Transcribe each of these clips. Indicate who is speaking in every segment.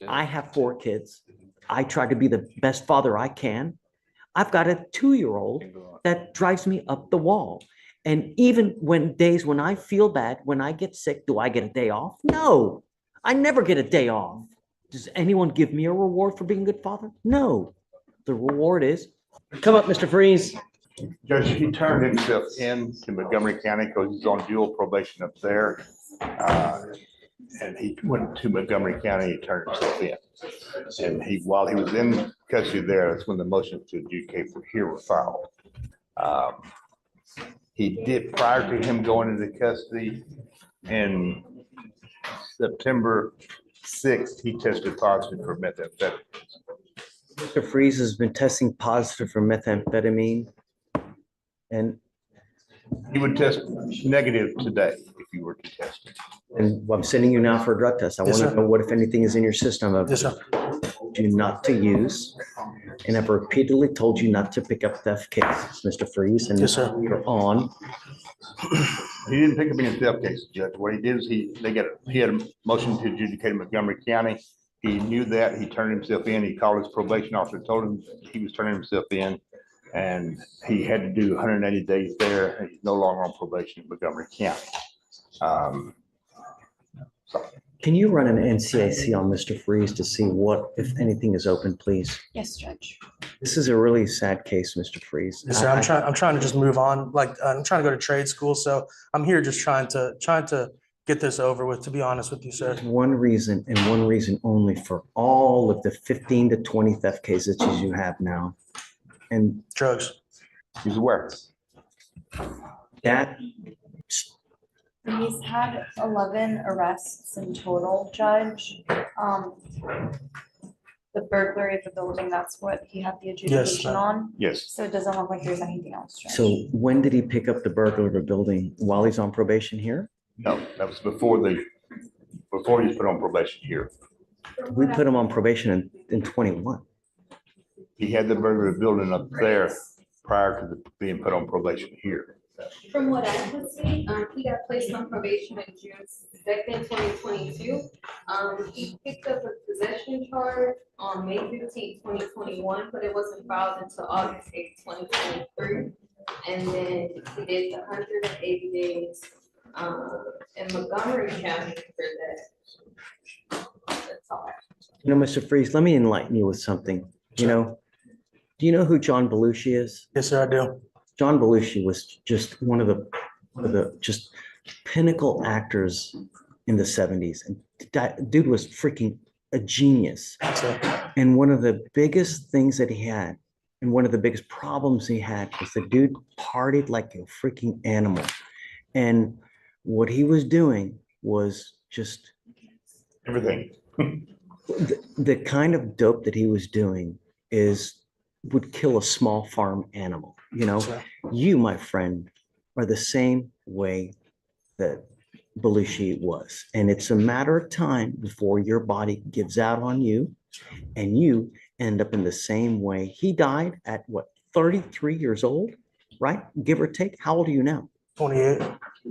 Speaker 1: I have 4 kids. I try to be the best father I can. I've got a 2-year-old that drives me up the wall. And even when days when I feel bad, when I get sick, do I get a day off? No, I never get a day off. Does anyone give me a reward for being a good father? No. The reward is, come up, Mr. Freeze.
Speaker 2: Judge, he turned himself in to Montgomery County because he's on dual probation up there. And he went to Montgomery County, he turned himself in. And while he was in custody there, that's when the motions to adjudicate for here were filed. He did, prior to him going into custody in September 6th, he tested positive for methamphetamine.
Speaker 1: Mr. Freeze has been testing positive for methamphetamine. And
Speaker 2: He would test negative today if you were to test it.
Speaker 1: I'm sending you now for a drug test. I want to know what, if anything, is in your system.
Speaker 3: Yes, sir.
Speaker 1: Do not to use. And I've repeatedly told you not to pick up theft cases, Mr. Freeze. And
Speaker 3: Yes, sir.
Speaker 1: you're on.
Speaker 2: He didn't pick up any theft cases, Judge. What he did is he had a motion to adjudicate in Montgomery County. He knew that. He turned himself in. He called his probation officer, told him he was turning himself in. And he had to do 180 days there. And he's no longer on probation in Montgomery County.
Speaker 1: Can you run an NCIC on Mr. Freeze to see what, if anything, is open, please?
Speaker 4: Yes, Judge.
Speaker 1: This is a really sad case, Mr. Freeze.
Speaker 3: Yes, sir. I'm trying to just move on. Like, I'm trying to go to trade school, so I'm here just trying to get this over with, to be honest with you, sir.
Speaker 1: One reason, and one reason only, for all of the 15 to 20 theft cases that you have now. And
Speaker 3: Drugs.
Speaker 2: He's aware.
Speaker 1: that,
Speaker 4: He's had 11 arrests in total, Judge. The burglary of the building, that's what he had the adjudication
Speaker 3: ma'am.
Speaker 4: on.
Speaker 2: Yes.
Speaker 4: So it doesn't look like there's anything else, Judge.
Speaker 1: so when did he pick up the burglar of a building? While he's on probation here?
Speaker 2: No, that was before he was put on probation here.
Speaker 1: We put him on probation in 21.
Speaker 2: He had the burglary building up there prior to being put on probation here.
Speaker 5: From what I could see, he got placed on probation in June 2nd, 2022. He picked up a possession charge on May 15th, 2021, but it wasn't filed until August 8th, 2023. And then he did the 180 days in Montgomery County for that. That's all.
Speaker 1: You know, Mr. Freeze, let me enlighten you with something. You know, do you know who John Belushi is?
Speaker 3: Yes, sir, I do.
Speaker 1: John Belushi was just one of the just pinnacle actors in the 70s. And that dude was freaking a genius.
Speaker 3: So,
Speaker 1: And one of the biggest things that he had, and one of the biggest problems he had, was the dude partied like a freaking animal. And what he was doing was just
Speaker 2: Everything.
Speaker 1: the kind of dope that he was doing would kill a small farm animal. You know,
Speaker 3: sir.
Speaker 1: you, my friend, are the same way that Belushi was. And it's a matter of time before your body gives out on you and you end up in the same way. He died at what, 33 years old, right? Give or take. How old are you now?
Speaker 3: 28.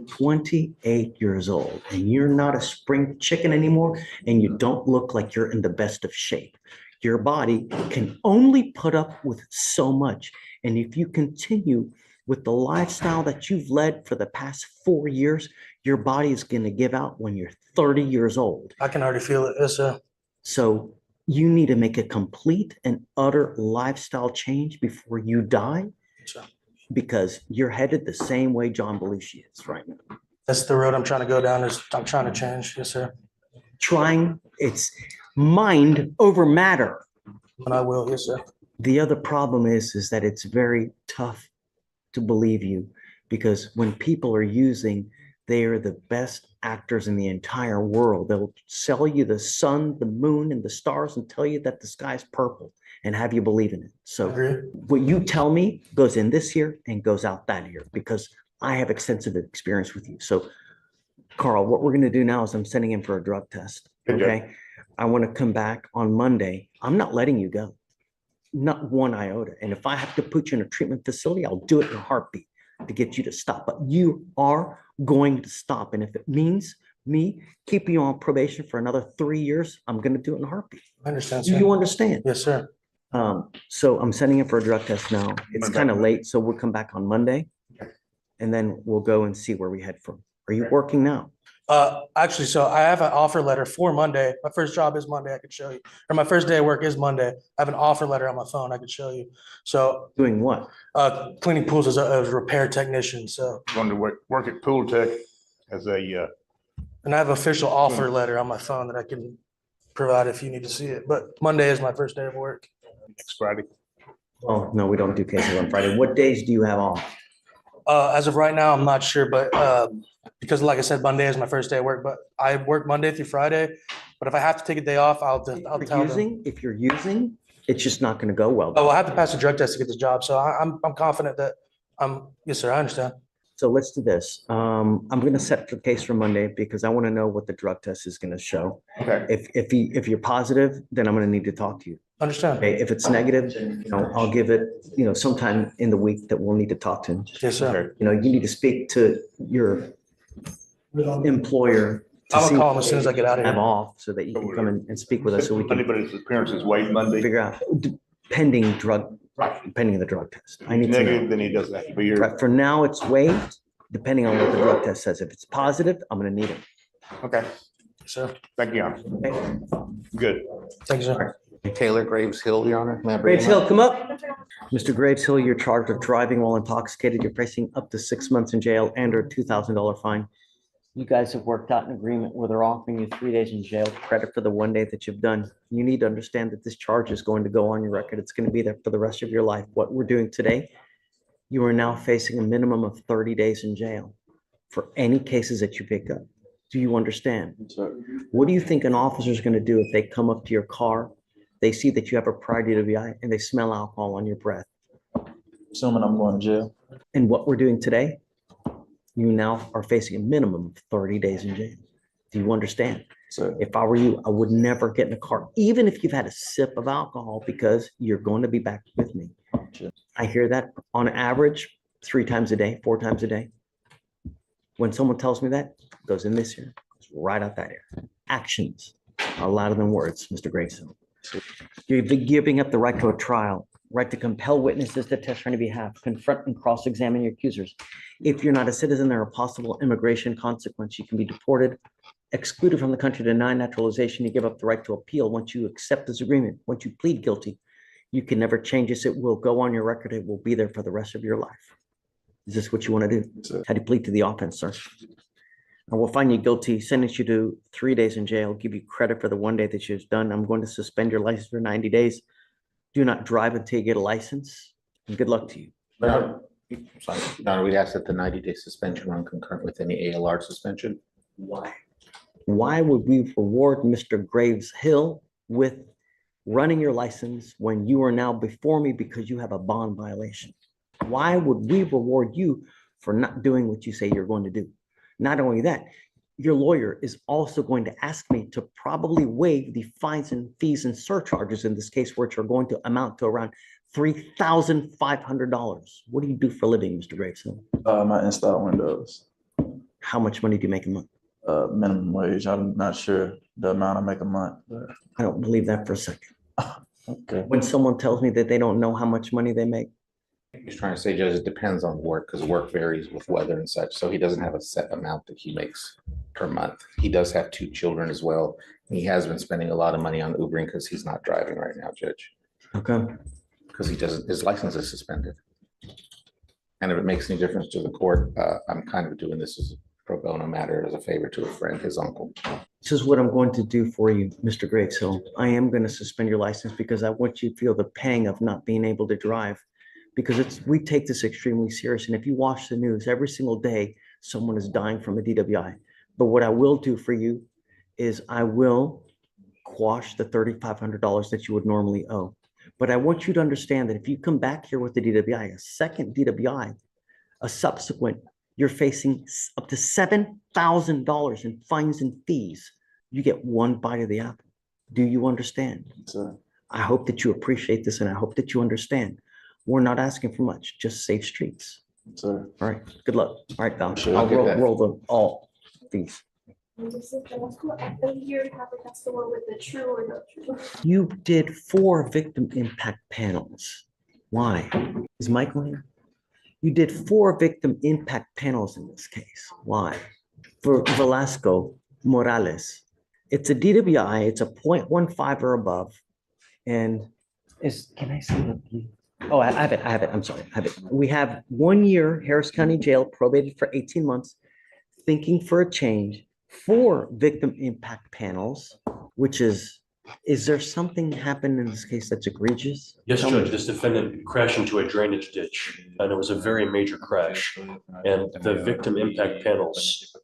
Speaker 1: 28 years old, and you're not a spring chicken anymore, and you don't look like you're in the best of shape. Your body can only put up with so much. And if you continue with the lifestyle that you've led for the past 4 years, your body is going to give out when you're 30 years old.
Speaker 3: I can already feel it. Yes, sir.
Speaker 1: So you need to make a complete and utter lifestyle change before you die,
Speaker 3: Sure.
Speaker 1: because you're headed the same way John Belushi is right now.
Speaker 3: That's the road I'm trying to go down. I'm trying to change. Yes, sir.
Speaker 1: It's mind over matter.
Speaker 3: And I will. Yes, sir.
Speaker 1: The other problem is that it's very tough to believe you, because when people are using, they are the best actors in the entire world. They'll sell you the sun, the moon, and the stars and tell you that the sky's purple and have you believe in it. So
Speaker 3: Agree.
Speaker 1: what you tell me goes in this year and goes out that year, because I have extensive experience with you. So Carl, what we're going to do now is I'm sending him for a drug test.
Speaker 2: Good job.
Speaker 1: Okay. I want to come back on Monday. I'm not letting you go. Not one iota. And if I have to put you in a treatment facility, I'll do it in a heartbeat to get you to stop. But you are going to stop. And if it means me, keep you on probation for another 3 years, I'm gonna do it in a heartbeat.
Speaker 3: I understand,
Speaker 1: Do
Speaker 3: sir.
Speaker 1: you understand?
Speaker 3: Yes, sir.
Speaker 1: So I'm sending in for a drug test now. It's
Speaker 2: Monday.
Speaker 1: kind of late, so we'll come back on Monday.
Speaker 2: Okay.
Speaker 1: And then we'll go and see where we head from. Are you working now?
Speaker 3: Actually, so I have an offer letter for Monday. My first job is Monday, I could show you. Or my first day of work is Monday. I have an offer letter on my phone, I could show you. So,
Speaker 1: Doing what?
Speaker 3: cleaning pools as a repair technician, so.
Speaker 2: Going to work at Pool Tech as a,
Speaker 3: And I have official offer letter on my phone that I can provide if you need to see it. But Monday is my first day of work.
Speaker 2: next Friday.
Speaker 1: Oh, no, we don't do cases on Friday. What days do you have off?
Speaker 3: As of right now, I'm not sure, but because like I said, Monday is my first day of work, but I work Monday through Friday. But if I have to take a day off, I'll tell them.
Speaker 1: If you're using, it's just not gonna go well.
Speaker 3: Oh, I have to pass a drug test to get this job, so I'm confident that yes, sir, I understand.
Speaker 1: So let's do this. I'm gonna set the case for Monday because I want to know what the drug test is gonna show.
Speaker 2: Okay.
Speaker 1: If you're positive, then I'm gonna need to talk to you.
Speaker 3: Understand.
Speaker 1: Okay, if it's negative, I'll give it, sometime in the week that we'll need to talk to him.
Speaker 3: Yes, sir.
Speaker 2: Okay.
Speaker 1: You need to speak to your employer. to
Speaker 3: I'm
Speaker 1: see
Speaker 3: gonna call him as soon as I get out of
Speaker 1: have
Speaker 3: here.
Speaker 1: off so that you can come in and speak with us so we
Speaker 2: Monday,
Speaker 1: can
Speaker 2: but his appearance is waived Monday.
Speaker 1: figure out pending the drug test. I need to
Speaker 2: Negative,
Speaker 1: know.
Speaker 2: then he doesn't have to be here.
Speaker 1: Right, for now, it's waived, depending on what the drug test says. If it's positive, I'm gonna need it.
Speaker 2: Okay,
Speaker 3: Yes, sir.
Speaker 2: thank you, Your Honor.
Speaker 1: Okay?
Speaker 2: Good.
Speaker 3: Thank you, sir.
Speaker 6: Taylor Graves Hill, Your Honor. May I bring
Speaker 1: Graves
Speaker 6: him up?
Speaker 1: Hill, come up. Mr. Graves Hill, you're charged with driving while intoxicated. You're facing up to 6 months in jail and or $2,000 fine. You guys have worked out an agreement where they're offering you 3 days in jail, credit for the 1 day that you've done. You need to understand that this charge is going to go on your record. It's going to be there for the rest of your life. What we're doing today, you are now facing a minimum of 30 days in jail for any cases that you pick up. Do you understand? What do you think an officer is going to do if they come up to your car, they see that you have a prior DWI, and they smell alcohol on your breath?
Speaker 7: Assuming I'm going to jail.
Speaker 1: And what we're doing today, you now are facing a minimum of 30 days in jail. Do you understand?
Speaker 7: So
Speaker 1: If I were you, I would never get in a car, even if you've had a sip of alcohol, because you're going to be back with me.
Speaker 7: Sure.
Speaker 1: I hear that on average, 3 times a day, 4 times a day. When someone tells me that, it goes in this ear, goes right out that ear. Actions are louder than words, Mr. Grayson. You're giving up the right to a trial, right to compel witnesses to testify on your behalf, confront and cross-examine your accusers. If you're not a citizen, there are possible immigration consequence. You can be deported, excluded from the country, denied naturalization. You give up the right to appeal once you accept this agreement. Once you plead guilty, you can never change this. It will go on your record. It will be there for the rest of your life. Is this what you want to do?
Speaker 7: So-
Speaker 1: How do you plead to the offense, sir? I will find you guilty, sentence you to 3 days in jail, give you credit for the 1 day that you've done. I'm going to suspend your license for 90 days. Do not drive until you get a license, and good luck to you.
Speaker 6: Your Honor, sorry, Your Honor, we'd ask that the 90-day suspension run concurrent with any ALR suspension.
Speaker 1: Why? Why would we reward Mr. Graves Hill with running your license when you are now before me because you have a bond violation? Why would we reward you for not doing what you say you're going to do? Not only that, your lawyer is also going to ask me to probably waive the fines and fees and surcharges in this case, which are going to amount to around $3,500. What do you do for a living, Mr. Graves Hill?
Speaker 7: I install windows,
Speaker 1: How much money do you make a month?
Speaker 7: minimum wage. I'm not sure the amount I make a month, but
Speaker 1: I don't believe that for a second.
Speaker 7: okay.
Speaker 1: When someone tells me that they don't know how much money they make,
Speaker 6: He's trying to say, Judge, it depends on work because work varies with weather and such. So he doesn't have a set amount that he makes per month. He does have 2 children as well. He has been spending a lot of money on Ubering because he's not driving right now, Judge,
Speaker 1: okay?
Speaker 6: because his license is suspended. And if it makes any difference to the court, I'm kind of doing this as a pro bono matter as a favor to a friend, his uncle.
Speaker 1: This is what I'm going to do for you, Mr. Graves Hill. I am going to suspend your license because I want you to feel the pang of not being able to drive. Because we take this extremely serious. And if you watch the news, every single day, someone is dying from a DWI. But what I will do for you is I will quash the $3,500 that you would normally owe. But I want you to understand that if you come back here with the DWI, a second DWI, a subsequent, you're facing up to $7,000 in fines and fees. You get one bite of the apple. Do you understand?
Speaker 7: So
Speaker 1: I hope that you appreciate this and I hope that you understand. We're not asking for much, just safe streets.
Speaker 7: so
Speaker 1: All right, good luck. All right, Val.
Speaker 7: Sure.
Speaker 1: I'll
Speaker 6: I'll get that.
Speaker 1: roll them all these.
Speaker 8: I think you have a customer with the true or not true.
Speaker 1: You did 4 victim impact panels. Why? Is Michael here? You did 4 victim impact panels in this case. Why? For Velasco Morales, it's a DWI, it's a 0.15 or above. And can I see that, please? Oh, I have it, I'm sorry, I have it. We have 1 year Harris County Jail, probated for 18 months, thinking for a change, 4 victim impact panels, which is there something happened in this case that's egregious?
Speaker 9: Yes,
Speaker 1: Tell me.
Speaker 9: Judge, this defendant crashed into a drainage ditch, and it was a very major crash. And the victim impact panels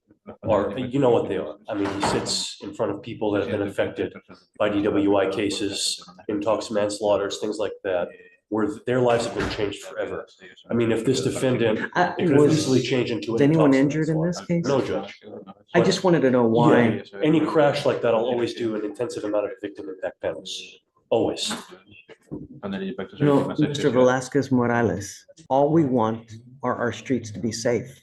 Speaker 9: are, you know what they are. I mean, he sits in front of people that have been affected by DWI cases, intox manslaughters, things like that, where their lives have been changed forever. I mean, if this defendant, it could have easily changed into
Speaker 1: Was
Speaker 9: an
Speaker 1: anyone
Speaker 9: intox
Speaker 1: injured in this
Speaker 9: manslaughter.
Speaker 1: case?
Speaker 9: No, Judge.
Speaker 1: I just wanted to know why.
Speaker 9: Yeah, any crash like that, I'll always do an intensive amount of victim impact panels, always.
Speaker 1: No, Mr. Velasquez Morales, all we want are our streets to be safe.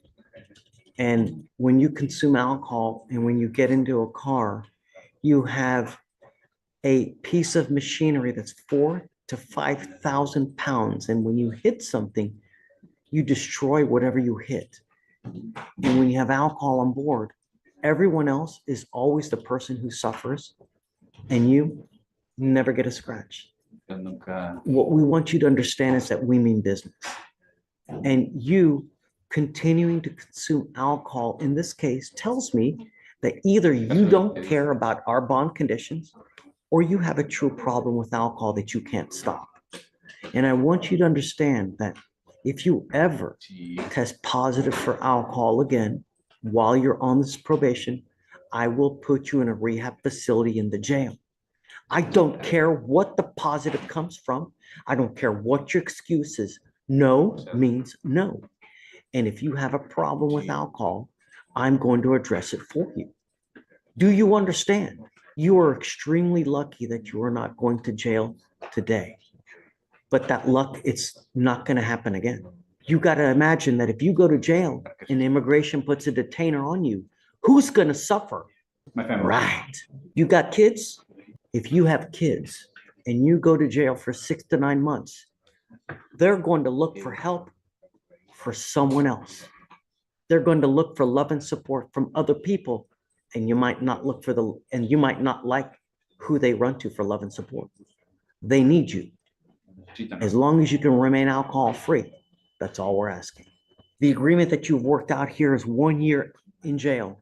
Speaker 1: And when you consume alcohol and when you get into a car, you have a piece of machinery that's 4,000 to 5,000 pounds. And when you hit something, you destroy whatever you hit. And when you have alcohol on board, everyone else is always the person who suffers, and you never get a scratch. What we want you to understand is that we mean business. And you continuing to consume alcohol in this case tells me that either you don't care about our bond conditions or you have a true problem with alcohol that you can't stop. And I want you to understand that if you ever test positive for alcohol again while you're on this probation, I will put you in a rehab facility in the jail. I don't care what the positive comes from. I don't care what your excuse is. No means no. And if you have a problem with alcohol, I'm going to address it for you. Do you understand? You are extremely lucky that you are not going to jail today. But that luck, it's not going to happen again. You got to imagine that if you go to jail and immigration puts a detainer on you, who's going to suffer?
Speaker 10: My family.
Speaker 1: Right. You got kids? If you have kids and you go to jail for 6 to 9 months, they're going to look for help for someone else. They're going to look for love and support from other people, and you might not look for and you might not like who they run to for love and support. They need you. As long as you can remain alcohol free, that's all we're asking. The agreement that you've worked out here is 1 year in jail.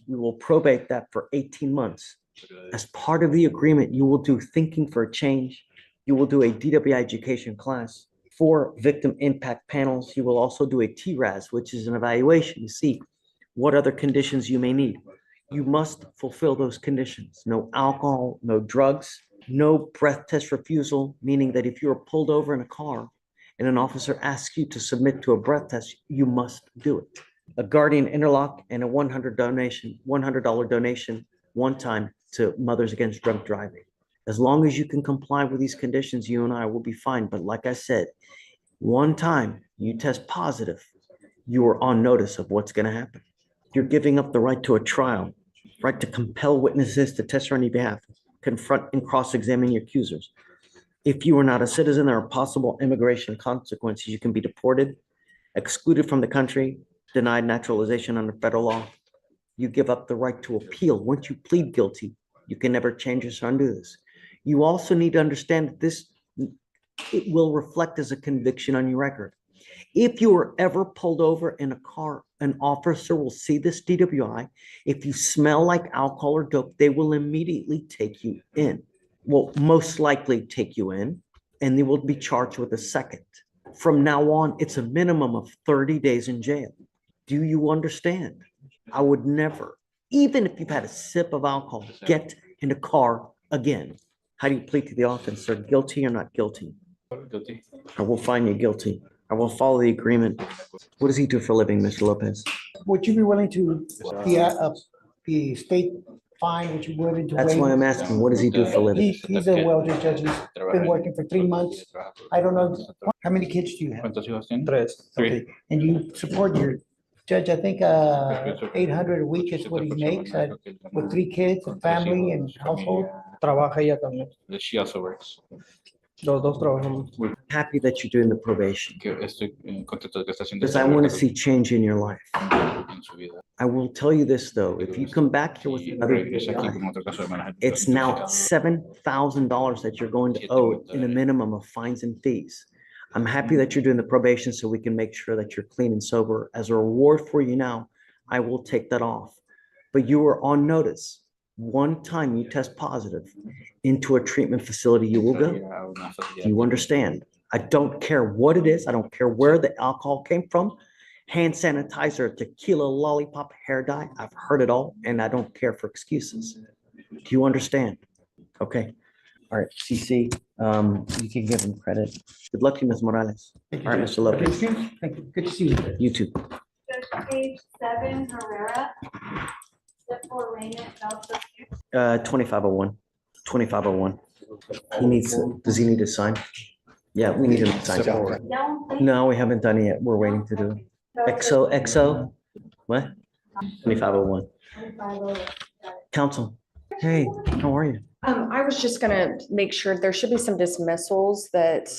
Speaker 1: We will probate that for 18 months. As part of the agreement, you will do thinking for a change. You will do a DWI education class, 4 victim impact panels. You will also do a TRAS, which is an evaluation to see what other conditions you may need. You must fulfill those conditions. No alcohol, no drugs, no breath test refusal, meaning that if you're pulled over in a car and an officer asks you to submit to a breath test, you must do it. A guardian interlock and a $100 donation one time to Mothers Against Drunk Driving. As long as you can comply with these conditions, you and I will be fine. But like I said, one time you test positive, you are on notice of what's going to happen. You're giving up the right to a trial, right to compel witnesses to testify on your behalf, confront and cross-examine your accusers. If you are not a citizen, there are possible immigration consequences. You can be deported, excluded from the country, denied naturalization under federal law. You give up the right to appeal. Once you plead guilty, you can never change this or undo this. You also need to understand that it will reflect as a conviction on your record. If you are ever pulled over in a car, an officer will see this DWI. If you smell like alcohol or dope, they will immediately take you in. Will most likely take you in, and they will be charged with a second. From now on, it's a minimum of 30 days in jail. Do you understand? I would never, even if you've had a sip of alcohol, get in a car again. How do you plead to the offense, sir? Guilty or not guilty?
Speaker 10: Guilty.
Speaker 1: I will find you guilty. I will follow the agreement. What does he do for a living, Mr. Lopez?
Speaker 11: Would you be willing to be state fine, would you be willing to
Speaker 1: That's why
Speaker 11: waive?
Speaker 1: I'm asking, what does he do for a living?
Speaker 11: He's a well-judged judge. He's been working for 3 months. I don't know, how many kids do you have?
Speaker 10: ¿Cuántos hijos tiene?
Speaker 3: Tres.
Speaker 11: Okay, and you support your Judge, I think 800 a week is what he makes with 3 kids, a family and household.
Speaker 3: Trabaja ella también.
Speaker 10: She also works.
Speaker 3: Los dos trabajamos.
Speaker 1: Happy that you're doing the probation
Speaker 10: Estoy contento de que está haciendo
Speaker 1: because
Speaker 10: esto
Speaker 1: I want to
Speaker 10: porque
Speaker 1: see change in your life.
Speaker 10: en su vida.
Speaker 1: I will tell you this though, if you come back here with
Speaker 10: Y
Speaker 1: another
Speaker 10: regresa aquí
Speaker 1: DUI,
Speaker 10: con otro caso de manejo
Speaker 1: it's now
Speaker 10: intoxicado.
Speaker 1: $7,000 that you're going to owe in a minimum of fines and fees. I'm happy that you're doing the probation so we can make sure that you're clean and sober. As a reward for you now, I will take that off. But you were on notice. One time you test positive into a treatment facility, you will go. Do you understand? I don't care what it is. I don't care where the alcohol came from. Hand sanitizer, tequila, lollipop, hair dye. I've heard it all and I don't care for excuses. Do you understand? Okay. All right, CC, you can give him credit. Good luck to you, Ms. Morales. All right, Mr. Lopez.
Speaker 11: Thank you. Good to see you.
Speaker 1: You too.
Speaker 4: Judge, page 7, Herrera. Step 4, Raymond, Delta.
Speaker 1: 2501, 2501. He needs, does he need to sign? Yeah, we need him to sign.
Speaker 4: No,
Speaker 1: No, we haven't done it yet. We're waiting to do it. XO, what? 2501. Counsel, hey, how are you?
Speaker 12: I was just gonna make sure there should be some dismissals that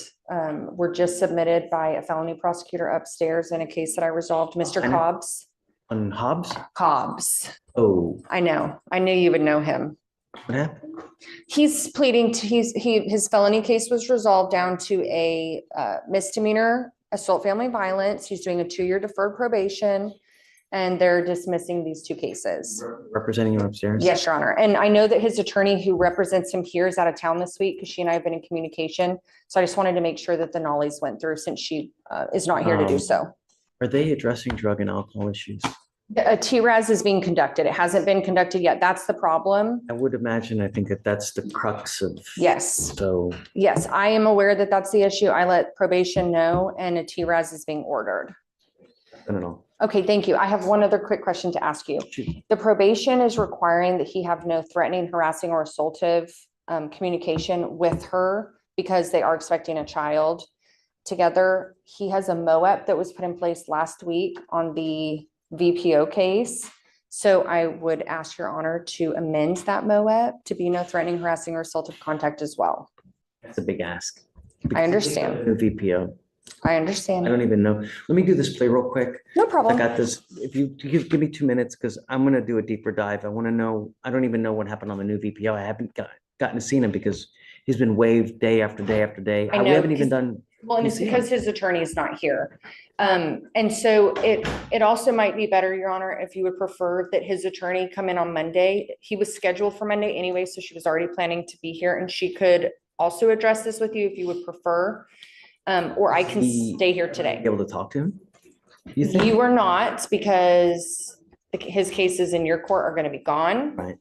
Speaker 12: were just submitted by a felony prosecutor upstairs in a case that I resolved, Mr.
Speaker 1: I know.
Speaker 12: Cobbs.
Speaker 1: On Hobbs?
Speaker 12: Cobbs.
Speaker 1: Oh,
Speaker 12: I know. I knew you would know him.
Speaker 1: what happened?
Speaker 12: He's pleading to, his felony case was resolved down to a misdemeanor assault family violence. He's doing a 2-year deferred probation and they're dismissing these 2 cases.
Speaker 1: Representing you upstairs?
Speaker 12: Yes, Your Honor. And I know that his attorney who represents him here is out of town this week because she and I have been in communication. So I just wanted to make sure that the nollies went through since she is not here to do so.
Speaker 1: Are they addressing drug and alcohol issues?
Speaker 12: A TRAS is being conducted. It hasn't been conducted yet. That's the problem.
Speaker 1: I would imagine, I think that that's the crux of.
Speaker 12: Yes.
Speaker 1: So,
Speaker 12: Yes, I am aware that that's the issue. I let probation know and a TRAS is being ordered.
Speaker 1: I don't know.
Speaker 12: Okay, thank you. I have one other quick question to ask you.
Speaker 1: Shoot.
Speaker 12: The probation is requiring that he have no threatening, harassing, or assaultive communication with her because they are expecting a child together. He has a MOAP that was put in place last week on the VPO case. So I would ask Your Honor to amend that MOAP to be no threatening, harassing, or assaultive contact as well.
Speaker 1: That's a big ask.
Speaker 12: I understand.
Speaker 1: The VPO.
Speaker 12: I
Speaker 1: I
Speaker 12: understand.
Speaker 1: don't even know. Let me do this play real quick.
Speaker 12: No
Speaker 1: I
Speaker 12: problem.
Speaker 1: got this. If you give me 2 minutes, because I'm gonna do a deeper dive. I want to know, I don't even know what happened on the new VPO. I haven't gotten to see him because he's been waived day after day after day.
Speaker 12: I
Speaker 1: We
Speaker 12: know,
Speaker 1: haven't even
Speaker 12: 'cause-
Speaker 1: done,
Speaker 12: Well, and it's
Speaker 1: You see
Speaker 12: because his attorney is not here. And so it also might be better, Your Honor, if you would prefer that his attorney come in on Monday. He was scheduled for Monday anyway, so she was already planning to be here and she could also address this with you if you would prefer. Or I can
Speaker 1: He-
Speaker 12: stay here today.
Speaker 1: be able to talk to him? You think?
Speaker 12: You are not because his cases in your court are going to be gone.
Speaker 1: Right.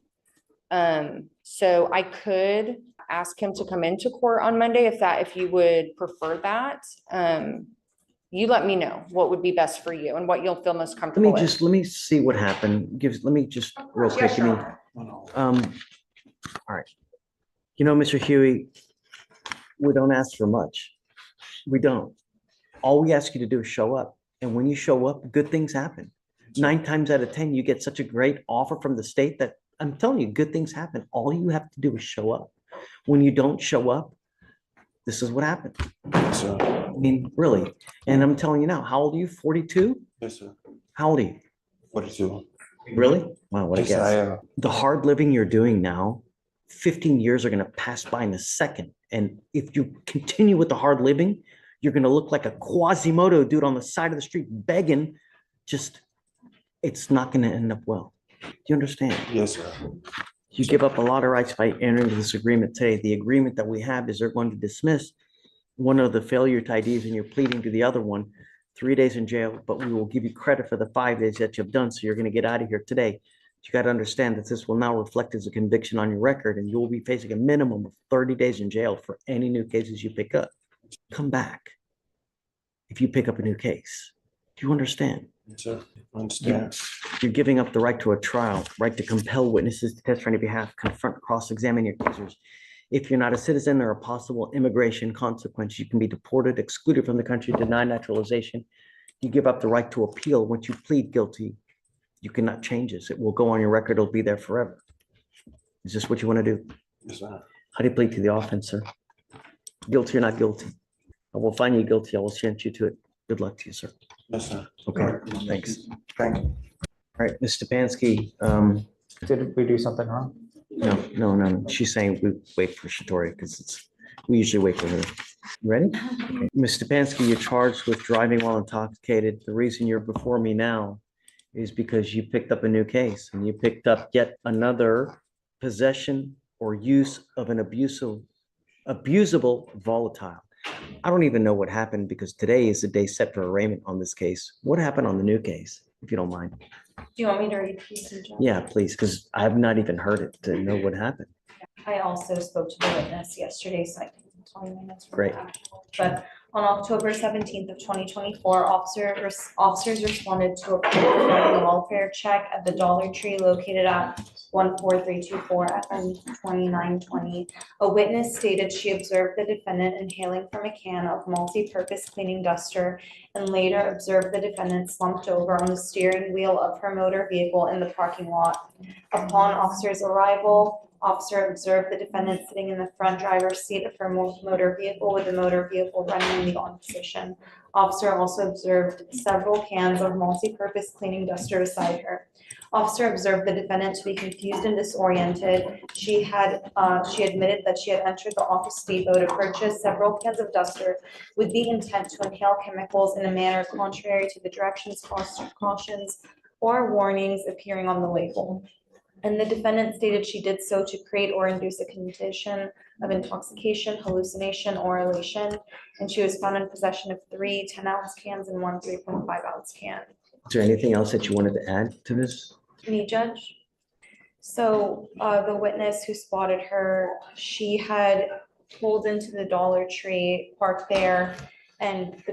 Speaker 12: So I could ask him to come into court on Monday if you would prefer that. You let me know what would be best for you and what you'll feel most comfortable with.
Speaker 1: Let me see what happened. Let me just real quick,
Speaker 12: Yes,
Speaker 1: give me,
Speaker 12: Your Honor.
Speaker 1: all right. You know, Mr. Huey, we don't ask for much. We don't. All we ask you to do is show up. And when you show up, good things happen. 9 times out of 10, you get such a great offer from the state that I'm telling you, good things happen. All you have to do is show up. When you don't show up, this is what happens.
Speaker 7: So,
Speaker 1: I mean, really. And I'm telling you now, how old are you? 42?
Speaker 7: yes, sir.
Speaker 1: How old are you?
Speaker 7: 42.
Speaker 1: Really? Wow, what a
Speaker 7: Yes, I
Speaker 1: guess.
Speaker 7: am.
Speaker 1: The hard living you're doing now, 15 years are gonna pass by in a second. And if you continue with the hard living, you're gonna look like a Quasimodo dude on the side of the street begging. Just, it's not gonna end up well. Do you understand?
Speaker 7: Yes, sir.
Speaker 1: You give up a lot of rights by entering into this agreement today. The agreement that we have is they're going to dismiss one of the failure to IDs and you're pleading to the other one, 3 days in jail, but we will give you credit for the 5 days that you've done. So you're gonna get out of here today. You got to understand that this will now reflect as a conviction on your record and you will be facing a minimum of 30 days in jail for any new cases you pick up. Come back if you pick up a new case. Do you understand?
Speaker 7: Yes, sir. I understand.
Speaker 1: You're giving up the right to a trial, right to compel witnesses to testify on your behalf, confront, cross-examine your accusers. If you're not a citizen, there are possible immigration consequences. You can be deported, excluded from the country, denied naturalization. You give up the right to appeal. Once you plead guilty, you cannot change this. It will go on your record. It'll be there forever. Is this what you want to do?
Speaker 9: Yes, sir.
Speaker 1: How do you plead to the offense, sir? Guilty or not guilty? I will find you guilty. I will sentence you to it. Good luck to you, sir.
Speaker 9: Yes, sir.
Speaker 1: Okay, thanks. Thank you. All right, Ms. Stepanski,
Speaker 11: Did we do something wrong?
Speaker 1: no. She's saying we wait for Shatori because we usually wait for her. You ready? Okay. Ms. Stepanski, you're charged with driving while intoxicated. The reason you're before me now is because you picked up a new case and you picked up yet another possession or use of an abusable volatile. I don't even know what happened because today is the day set for arraignment on this case. What happened on the new case, if you don't mind?
Speaker 12: Do you want me to repeat some?
Speaker 1: Yeah, please, because I have not even heard it to know what happened.
Speaker 12: I also spoke to the witness yesterday, so I can tell you minutes. from
Speaker 1: Great.
Speaker 12: the actual- But on October 17th of 2024, officers responded to a call regarding a welfare check at the Dollar Tree located at 14324 FM 2920. A witness stated she observed the defendant inhaling from a can of multi-purpose cleaning duster and later observed the defendant slumped over on the steering wheel of her motor vehicle in the parking lot. Upon officers' arrival, officer observed the defendant sitting in the front driver's seat of her motor vehicle with the motor vehicle running in the on position. Officer also observed several cans of multi-purpose cleaning duster beside her. Officer observed the defendant to be confused and disoriented. She admitted that she had entered the office depot to purchase several cans of duster with the intent to inhale chemicals in a manner contrary to the directions, cautions, or warnings appearing on the label. And the defendant stated she did so to create or induce a condition of intoxication, hallucination, or elation. And she was found in possession of 3 10-ounce cans and 1 3.5-ounce can.
Speaker 1: Is there anything else that you wanted to add to this?
Speaker 12: Me, Judge? So the witness who spotted her, she had pulled into the Dollar Tree, parked there, and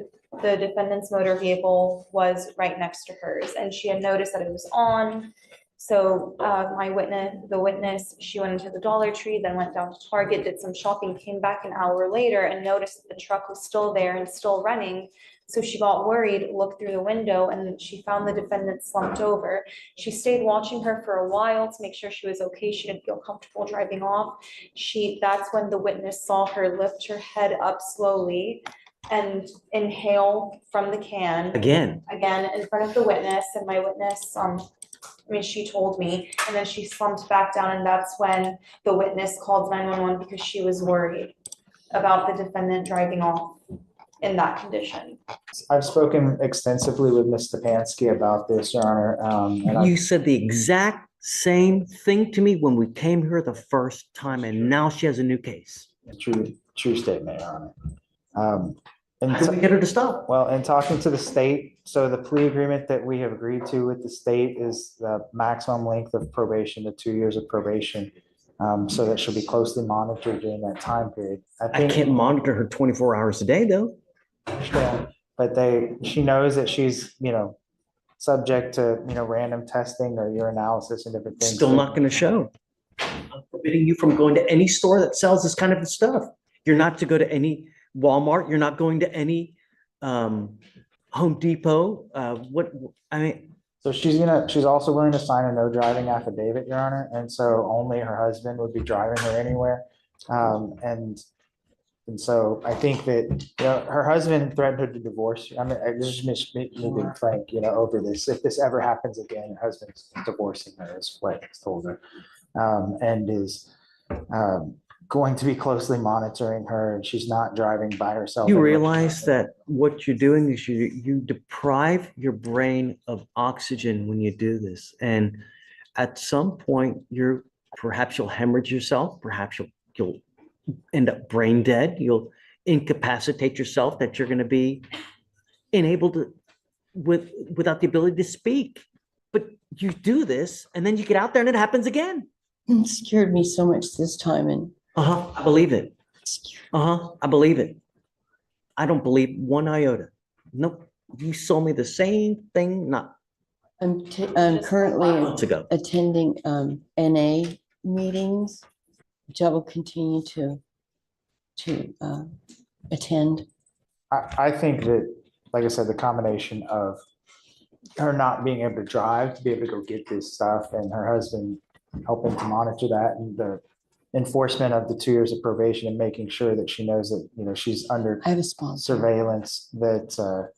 Speaker 12: the defendant's motor vehicle was right next to hers. And she had noticed that it was on. So the witness, she went into the Dollar Tree, then went down to Target, did some shopping, came back an hour later and noticed that the truck was still there and still running. So she got worried, looked through the window, and she found the defendant slumped over. She stayed watching her for a while to make sure she was okay. She didn't feel comfortable driving off. That's when the witness saw her lift her head up slowly and inhale from the can.
Speaker 1: Again,
Speaker 12: In front of the witness, and my witness, she told me, and then she slumped back down, and that's when the witness called 911 because she was worried about the defendant driving off in that condition.
Speaker 13: I've spoken extensively with Ms. Stepanski about this, Your Honor.
Speaker 1: you said the exact same thing to me when we came here the first time, and now she has a new case.
Speaker 13: True statement, Your Honor.
Speaker 1: How do we get her to stop?
Speaker 13: Well, in talking to the state, so the plea agreement that we have agreed to with the state is the maximum length of probation to 2 years of probation. So that she'll be closely monitored during that time period.
Speaker 1: I can't monitor her 24 hours a day, though.
Speaker 13: Yeah, but she knows that she's, subject to, random testing or urinalysis and different things.
Speaker 1: Still not going to show. I'm forbidding you from going to any store that sells this kind of stuff. You're not to go to any Walmart. You're not going to any Home Depot.
Speaker 13: So she's also willing to sign a no driving affidavit, Your Honor, and so only her husband would be driving her anywhere. And so I think that, her husband threatened her to divorce. This is me being frank, over this. If this ever happens again, her husband's divorcing her, is what he's told her, and is going to be closely monitoring her, and she's not driving by herself.
Speaker 1: You realize that what you're doing is you deprive your brain of oxygen when you do this. And at some point, perhaps you'll hemorrhage yourself, perhaps you'll end up brain dead, you'll incapacitate yourself, that you're going to be unable to, without the ability to speak. But you do this, and then you get out there and it happens again.
Speaker 14: It scared me so much this time, and
Speaker 1: I believe it. I believe it. I don't believe one iota. Nope. You sold me the same thing.
Speaker 14: I'm currently
Speaker 1: months ago.
Speaker 14: attending NA meetings, which I will continue to attend.
Speaker 13: I think that, like I said, the combination of her not being able to drive to be able to go get this stuff and her husband helping to monitor that and the enforcement of the 2 years of probation and making sure that she knows that, you know, she's under
Speaker 14: I have a sponsor.
Speaker 13: surveillance, that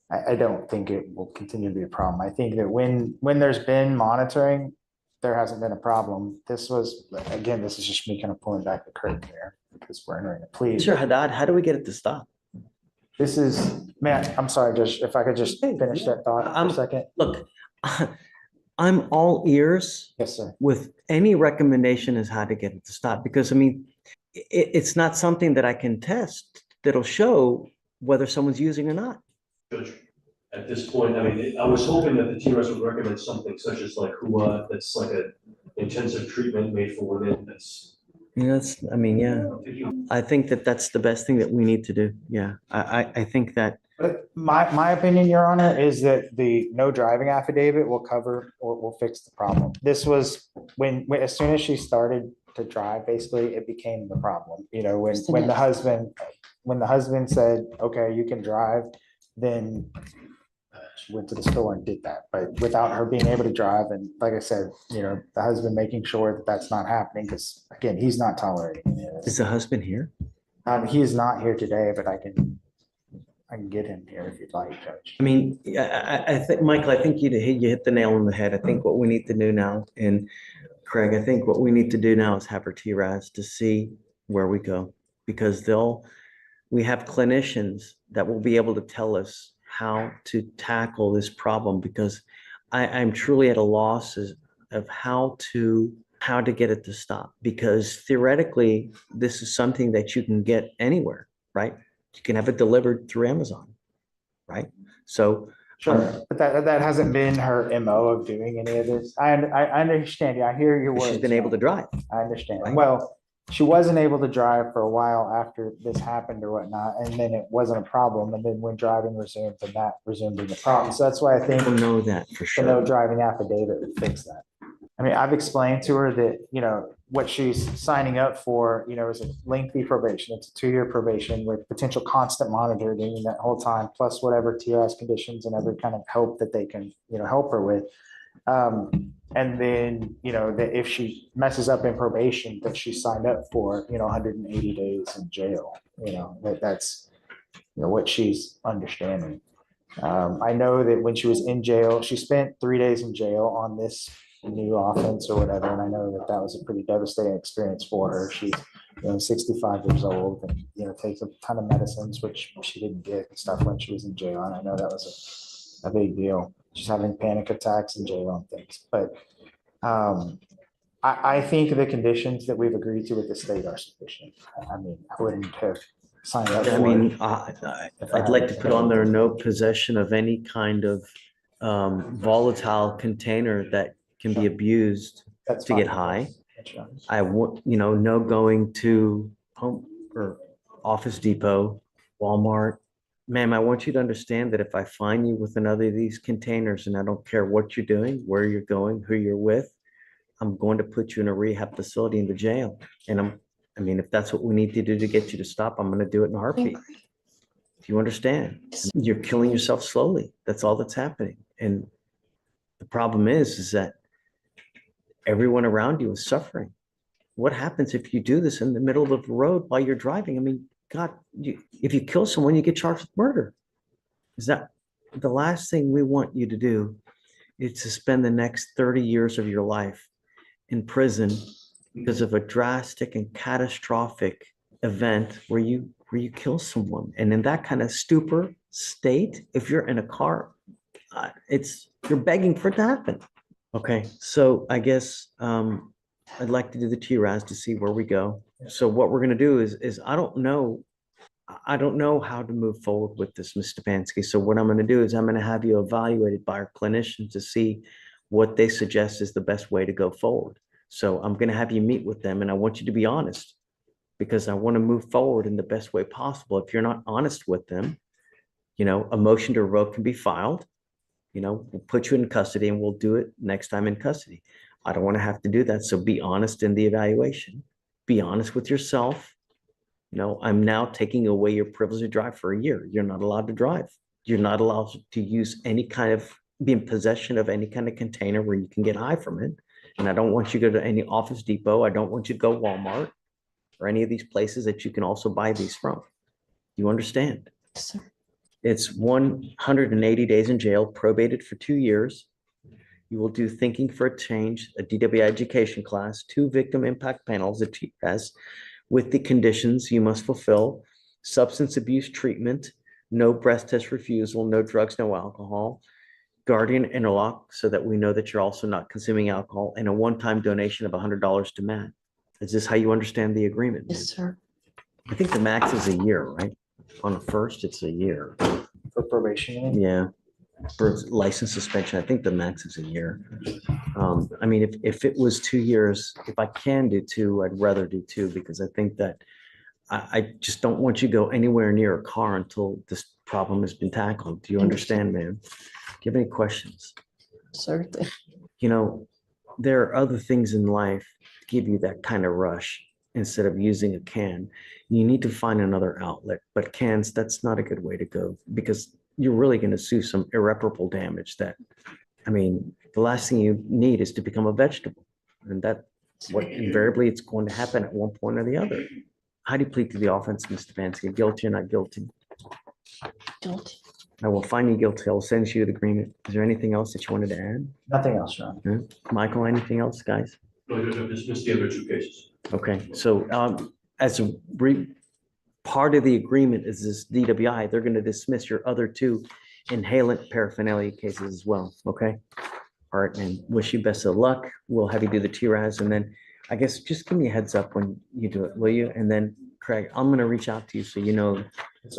Speaker 13: I don't think it will continue to be a problem. I think that when there's been monitoring, there hasn't been a problem. This was, again, this is just me kind of pulling back the curtain here because we're entering a plea.
Speaker 1: Sure, Haddad, how do we get it to stop?
Speaker 13: This is, man, I'm sorry, Judge, if I could just finish that thought for a second.
Speaker 1: Look, I'm all ears
Speaker 13: Yes, sir.
Speaker 1: with any recommendation as how to get it to stop, because I mean, it's not something that I can test that'll show whether someone's using or not.
Speaker 9: Judge, at this point, I mean, I was hoping that the TRS would recommend something such as like HUA, that's like a intensive treatment made for women, that's.
Speaker 1: Yes, I mean, yeah, I think that that's the best thing that we need to do. Yeah, I think that,
Speaker 13: But my opinion, Your Honor, is that the no driving affidavit will cover or will fix the problem. This was as soon as she started to drive, basically, it became the problem. You know, when the husband said, okay, you can drive, then she went to the store and did that. But without her being able to drive, and like I said, you know, the husband making sure that that's not happening, because again, he's not tolerating any of
Speaker 1: is
Speaker 13: this.
Speaker 1: the husband here?
Speaker 13: He is not here today, but I can get him here if you'd like, Judge.
Speaker 1: I mean, I think, Michael, I think you hit the nail on the head. I think what we need to do now, and Craig, I think what we need to do now is have our TRAS to see where we go, because we have clinicians that will be able to tell us how to tackle this problem, because I'm truly at a loss of how to get it to stop, because theoretically, this is something that you can get anywhere, right? You can have it delivered through Amazon, right? So.
Speaker 13: Sure, but that hasn't been her MO of doing any of this. I understand you. I hear your words.
Speaker 1: She's been able to drive.
Speaker 13: I understand.
Speaker 1: Right.
Speaker 13: Well, she wasn't able to drive for a while after this happened or whatnot, and then it wasn't a problem. And then when driving resumed, then that resumed being a problem. So that's why I think
Speaker 1: I don't know that for
Speaker 13: the no
Speaker 1: sure.
Speaker 13: driving affidavit would fix that. I mean, I've explained to her that, you know, what she's signing up for, you know, is a lengthy probation. It's a 2-year probation with potential constant monitoring that whole time, plus whatever TRS conditions and every kind of help that they can, you know, help her with. And then, you know, that if she messes up in probation, that she signed up for, you know, 180 days in jail, you know, that's, you know, what she's understanding. I know that when she was in jail, she spent 3 days in jail on this new offense or whatever. And I know that was a pretty devastating experience for her. She's, you know, 65 years old and, you know, takes a ton of medicines, which she didn't get and stuff when she was in jail. And I know that was a big deal. She's having panic attacks in jail and things. But I think the conditions that we've agreed to with the state are sufficient. I mean, I wouldn't have signed up for
Speaker 1: I
Speaker 13: it.
Speaker 1: mean, I'd like to put on there no possession of any kind of volatile container that can be abused
Speaker 13: That's
Speaker 1: to get
Speaker 13: fine.
Speaker 1: high.
Speaker 13: That's fine.
Speaker 1: I want, you know, no going to Home or Office Depot, Walmart. Ma'am, I want you to understand that if I find you with another of these containers, and I don't care what you're doing, where you're going, who you're with, I'm going to put you in a rehab facility in the jail. And I mean, if that's what we need to do to get you to stop, I'm going to do it in a heartbeat. Do you understand? You're killing yourself slowly. That's all that's happening. And the problem is that everyone around you is suffering. What happens if you do this in the middle of the road while you're driving? I mean, God, if you kill someone, you get charged with murder. Is that the last thing we want you to do? Is to spend the next 30 years of your life in prison because of a drastic and catastrophic event where you kill someone. And in that kind of stupor state, if you're in a car, you're begging for it to happen. Okay, so I guess I'd like to do the TRAS to see where we go. So what we're gonna do is I don't know how to move forward with this, Ms. Stepanski. So what I'm gonna do is I'm gonna have you evaluated by our clinicians to see what they suggest is the best way to go forward. So I'm gonna have you meet with them, and I want you to be honest, because I want to move forward in the best way possible. If you're not honest with them, you know, a motion to revoke can be filed. You know, we'll put you in custody and we'll do it next time in custody. I don't want to have to do that. So be honest in the evaluation. Be honest with yourself. You know, I'm now taking away your privilege to drive for a year. You're not allowed to drive. You're not allowed to use any kind of, be in possession of any kind of container where you can get high from it. And I don't want you to go to any Office Depot. I don't want you to go Walmart or any of these places that you can also buy these from. You understand?
Speaker 14: Sir.
Speaker 1: It's 180 days in jail, probated for 2 years. You will do thinking for a change, a DWI education class, 2 victim impact panels, a TS, with the conditions you must fulfill: substance abuse treatment, no breath test refusal, no drugs, no alcohol, guardian interlock, so that we know that you're also not consuming alcohol, and a one-time donation of $100 to Matt. Is this how you understand the agreement?
Speaker 14: Yes, sir.
Speaker 1: I think the max is a year, right? On the first, it's a year.
Speaker 13: For probation, you mean?
Speaker 1: Yeah. For license suspension, I think the max is a year. I mean, if it was 2 years, if I can do 2, I'd rather do 2, because I think that I just don't want you to go anywhere near a car until this problem has been tackled. Do you understand, man? Do you have any questions?
Speaker 14: Sir.
Speaker 1: You know, there are other things in life to give you that kind of rush instead of using a can. You need to find another outlet, but cans, that's not a good way to go, because you're really going to sue some irreparable damage that, I mean, the last thing you need is to become a vegetable. And that's what invariably it's going to happen at one point or the other. How do you plead to the offense, Mr. Vansky? Guilty or not guilty?
Speaker 14: Guilty.
Speaker 1: I will find you guilty. I'll send you the agreement. Is there anything else that you wanted to add?
Speaker 13: Nothing else, John.
Speaker 1: Michael, anything else, guys?
Speaker 9: No, just the other 2 cases.
Speaker 1: Okay, so as a part of the agreement is this DWI, they're going to dismiss your other 2 inhalant paraphernalia cases as well, okay? All right, man, wish you best of luck. We'll have you do the TRAS, and then I guess just give me a heads up when you do it, will you? And then Craig, I'm going to reach out to you so you know,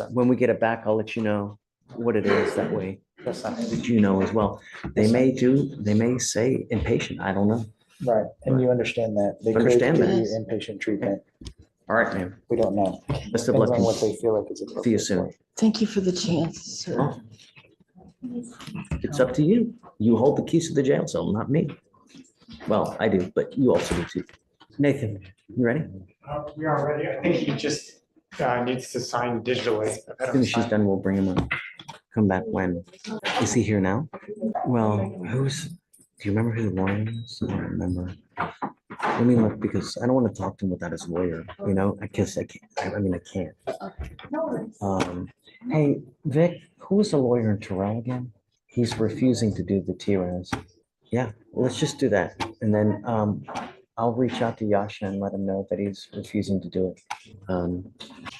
Speaker 1: when we get it back, I'll let you know what it is, that way that you know as well. They may say inpatient, I don't know.
Speaker 13: Right, and you understand that. They could
Speaker 1: Understand
Speaker 13: give
Speaker 1: that.
Speaker 13: you inpatient treatment.
Speaker 1: All right, man.
Speaker 13: We don't know.
Speaker 1: Best of
Speaker 13: Depends
Speaker 1: luck.
Speaker 13: on what they feel like is
Speaker 1: See you
Speaker 13: appropriate.
Speaker 1: soon.
Speaker 14: Thank you for the chance, sir.
Speaker 1: Oh. It's up to you. You hold the keys to the jail cell, not me. Well, I do, but you also do too. Nathan, you ready?
Speaker 15: We are ready. I think he just needs to sign digitally.
Speaker 1: As soon as she's done, we'll bring him up. Come back when? Is he here now? Well, do you remember who the lawyer is? I don't remember. Let me look, because I don't want to talk to him without his lawyer, you know, I guess I can't, I mean, I can't. Hey, Vic, who was the lawyer in Terrell again? He's refusing to do the TRAS. Yeah, let's just do that. And then I'll reach out to Yasha and let him know that he's refusing to do it.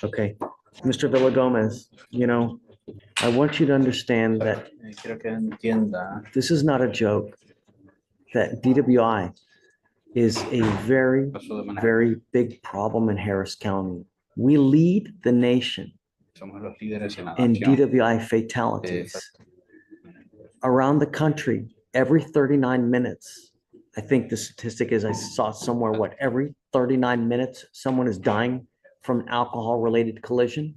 Speaker 1: Okay, Mr. Villagomez, you know, I want you to understand that this is not a joke, that DWI is a very, very big problem in Harris County. We lead the nation in DWI fatalities. Around the country, every 39 minutes, I think the statistic is, I saw somewhere, what, every 39 minutes, someone is dying from an alcohol-related collision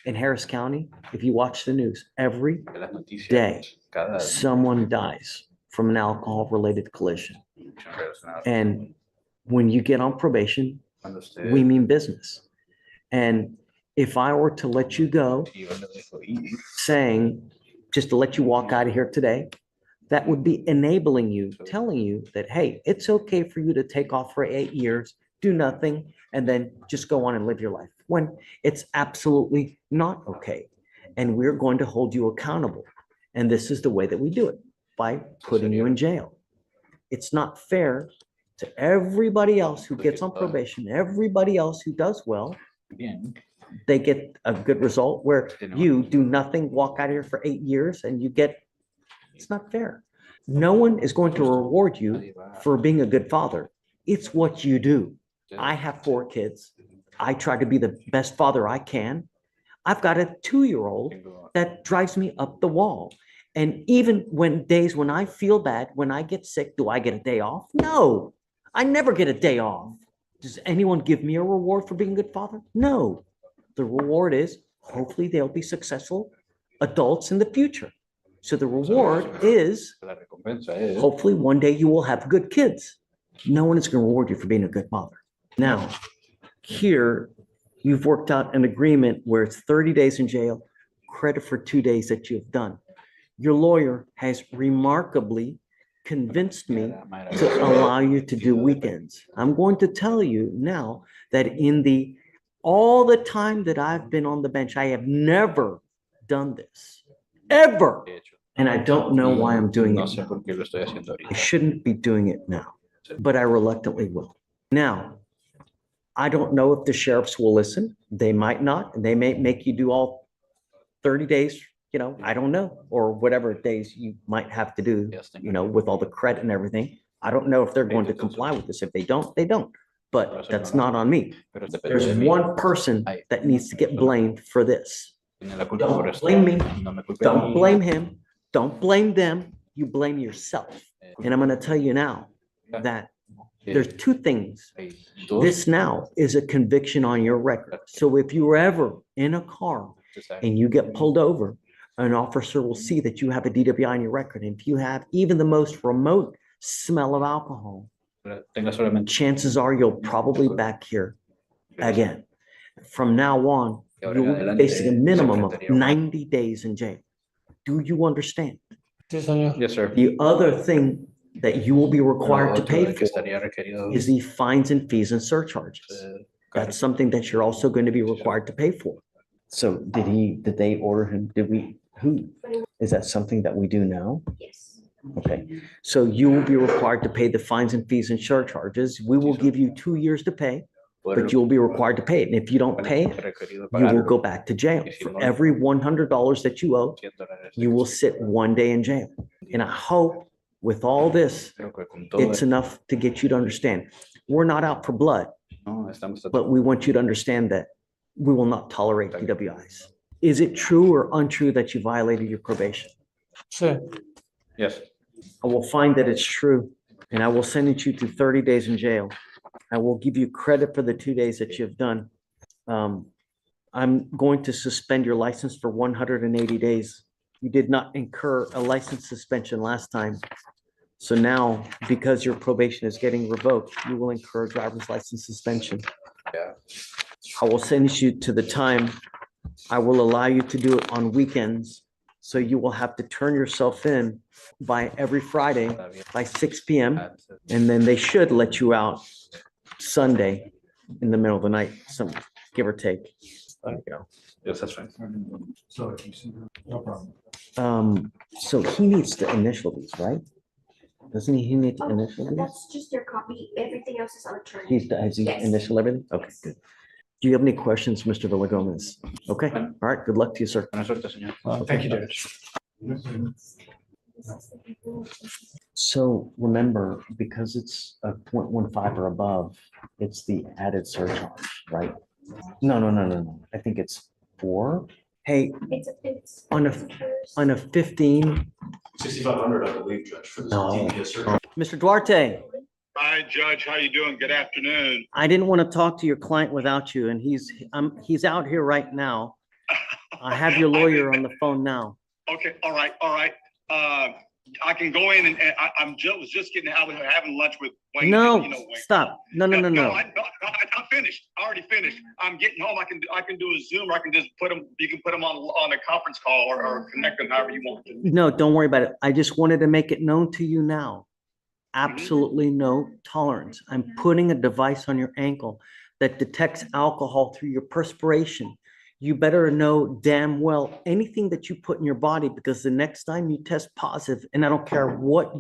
Speaker 1: in Harris County. If you watch the news, every day, someone dies from an alcohol-related collision. And when you get on probation, we mean business. And if I were to let you go, saying, just to let you walk out of here today, that would be enabling you, telling you that, hey, it's okay for you to take off for 8 years, do nothing, and then just go on and live your life, when it's absolutely not okay. And we're going to hold you accountable. And this is the way that we do it, by putting you in jail. It's not fair to everybody else who gets on probation, everybody else who does well. They get a good result, where you do nothing, walk out of here for 8 years, and you get, it's not fair. No one is going to reward you for being a good father. It's what you do. I have 4 kids. I try to be the best father I can. I've got a 2-year-old that drives me up the wall. And even when days when I feel bad, when I get sick, do I get a day off? No, I never get a day off. Does anyone give me a reward for being a good father? No. The reward is, hopefully they'll be successful adults in the future. So the reward is, hopefully one day you will have good kids. No one is going to reward you for being a good father. Now, here, you've worked out an agreement where it's 30 days in jail. credit for 2 days that you've done. Your lawyer has remarkably convinced me to allow you to do weekends. I'm going to tell you now that all the time that I've been on the bench, I have never done this, ever. And I don't know why I'm doing
Speaker 10: No
Speaker 1: it
Speaker 10: sé
Speaker 1: now.
Speaker 10: por qué lo estoy haciendo
Speaker 1: I
Speaker 10: ahorita.
Speaker 1: shouldn't be doing it now, but I reluctantly will. Now, I don't know if the sheriffs will listen. They might not, and they may make you do all 30 days, I don't know, or whatever days you might have to do, with all the credit and everything. I don't know if they're going to comply with this. If they don't, they don't. But that's not on me. There's one person that needs to get blamed for this. Don't blame me. Don't blame him. Don't blame them. You blame yourself. And I'm going to tell you now that there's two things. This now is a conviction on your record. So if you were ever in a car and you get pulled over, an officer will see that you have a DWI on your record. And if you have even the most remote smell of alcohol, chances are you'll probably back here again. From now on, you'll be facing a minimum of 90 days in jail. Do you understand?
Speaker 10: Yes, sir.
Speaker 1: The other thing that you will be required to pay for is the fines and fees and surcharges. That's something that you're also going to be required to pay for. So did they order him? Who? Is that something that we do now?
Speaker 8: Yes.
Speaker 1: Okay, so you will be required to pay the fines and fees and surcharges. We will give you 2 years to pay, but you'll be required to pay it. And if you don't pay it, you will go back to jail. For every $100 that you owe, you will sit 1 day in jail. And I hope with all this, it's enough to get you to understand. We're not out for blood, but we want you to understand that we will not tolerate DWIs. Is it true or untrue that you violated your probation?
Speaker 3: Sure.
Speaker 10: Yes.
Speaker 1: I will find that it's true, and I will send you to 30 days in jail. I will give you credit for the 2 days that you've done. I'm going to suspend your license for 180 days. You did not incur a license suspension last time. So now, because your probation is getting revoked, you will incur a driver's license suspension.
Speaker 10: Yeah.
Speaker 1: I will send you to the time. I will allow you to do it on weekends. So you will have to turn yourself in by every Friday by 6 p.m. And then they should let you out Sunday in the middle of the night, some give or take. There you go.
Speaker 10: Yes, that's fine.
Speaker 15: No problem.
Speaker 1: So he needs to initial these, right? Doesn't he need to initial these?
Speaker 8: That's just your copy. Everything else is on attorney.
Speaker 1: Has he
Speaker 8: Yes.
Speaker 1: initial everything? Okay, good. Do you have any questions, Mr. Villagomez? Okay, all right, good luck to you, sir.
Speaker 10: Buena suerte, señor.
Speaker 15: Thank you, Judge.
Speaker 1: So remember, because it's a 0.15 or above, it's the added surcharge, right? No. I think it's 4. Hey,
Speaker 8: It's.
Speaker 1: on a 15.
Speaker 9: 6,500, I believe, Judge, for this
Speaker 1: No.
Speaker 9: DPS surgery.
Speaker 1: Mr. Duarte,
Speaker 16: Hi, Judge. How you doing? Good afternoon.
Speaker 1: I didn't want to talk to your client without you, and he's out here right now. I have your lawyer on the phone now.
Speaker 16: Okay, all right. I can go in and I'm just getting out of having lunch with Wayne.
Speaker 1: No,
Speaker 16: you know, Wayne.
Speaker 1: stop. No.
Speaker 16: I'm finished. I already finished. I'm getting home. I can do a Zoom, or I can just put them. You can put them on a conference call or connect them however you want to.
Speaker 1: No, don't worry about it. I just wanted to make it known to you now. Absolutely no tolerance. I'm putting a device on your ankle that detects alcohol through your perspiration. You better know damn well anything that you put in your body, because the next time you test positive, and I don't care what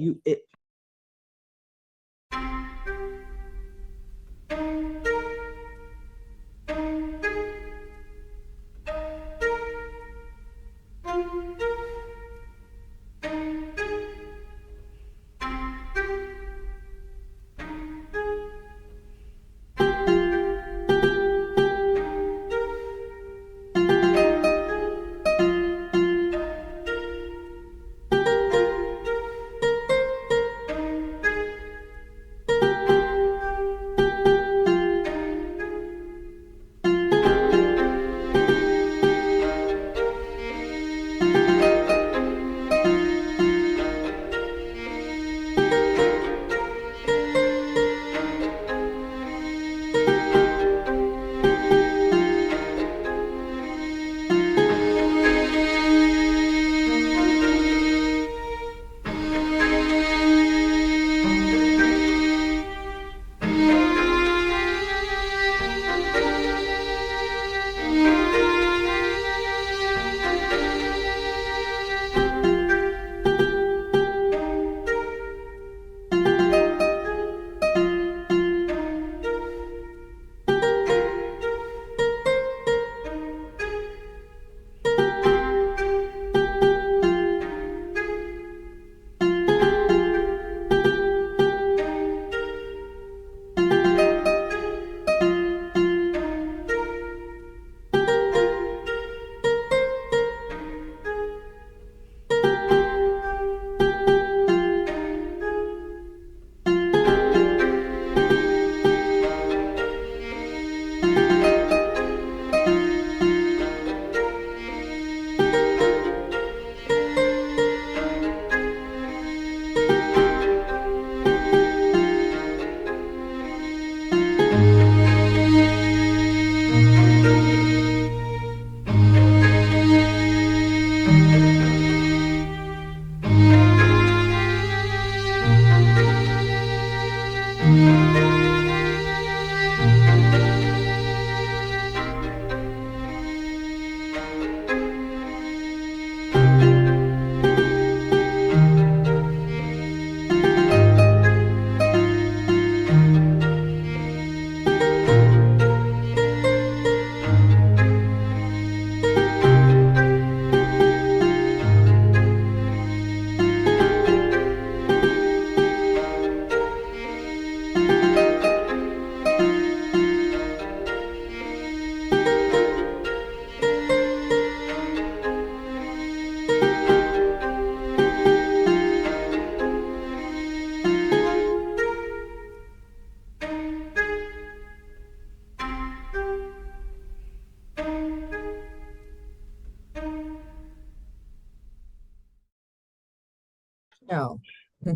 Speaker 14: No.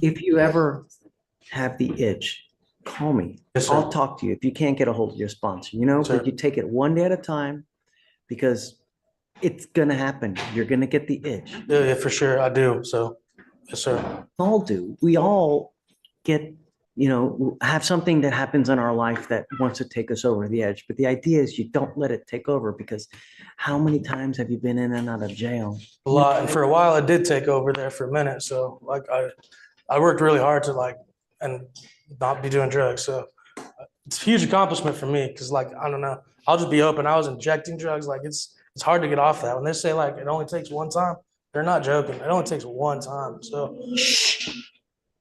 Speaker 1: If you ever have the itch, call me.
Speaker 3: Yes, sir.
Speaker 1: I'll talk to you if you can't get a hold of your sponsor, you know,
Speaker 3: Sure.
Speaker 1: but you take it one day at a time because it's gonna happen. You're gonna get the itch.
Speaker 3: Yeah, for sure. I do. So, yes, sir.
Speaker 1: All do. We all get, you know, have something that happens in our life that wants to take us over the edge. But the idea is you don't let it take over, because how many times have you been in and out of jail?
Speaker 3: A lot. And for a while, it did take over there for a minute. So like I worked really hard to like, and not be doing drugs. So it's a huge accomplishment for me. Cause like, I don't know, I'll just be open. I was injecting drugs. Like it's hard to get off that. When they say like, it only takes one time, they're not joking. It only takes one time. So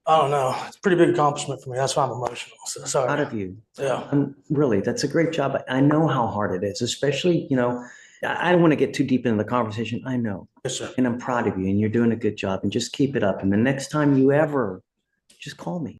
Speaker 3: I don't know. It's a pretty big accomplishment for me. That's why I'm emotional. So sorry.
Speaker 1: Out of you.
Speaker 3: Yeah.
Speaker 1: Really, that's a great job. I know how hard it is, especially, you know, I don't want to get too deep into the conversation. I know.
Speaker 3: Yes, sir.
Speaker 1: And I'm proud of you, and you're doing a good job, and just keep it up. And the next time you ever, just call me.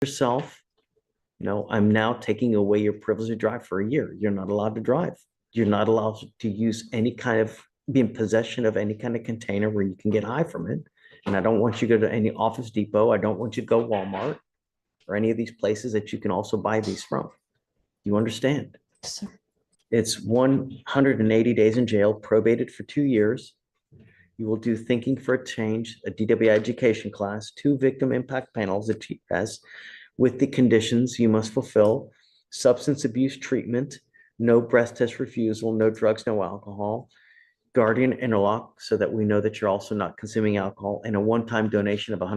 Speaker 1: yourself, no, I'm now taking away your privilege to drive for a year. You're not allowed to drive. You're not allowed to use any kind of, be in possession of any kind of container where you can get high from it. And I don't want you to go to any Office Depot. I don't want you to go Walmart or any of these places that you can also buy these from. You understand?
Speaker 14: Sir.
Speaker 1: It's 180 days in jail, probated for 2 years. You will do thinking for a change, a DWI education class, 2 victim impact panels, a TS, with the conditions you must fulfill: substance abuse treatment, no breath test refusal, no drugs, no alcohol, guardian interlock, so that we know that you're also not consuming alcohol, and a one-time donation of $100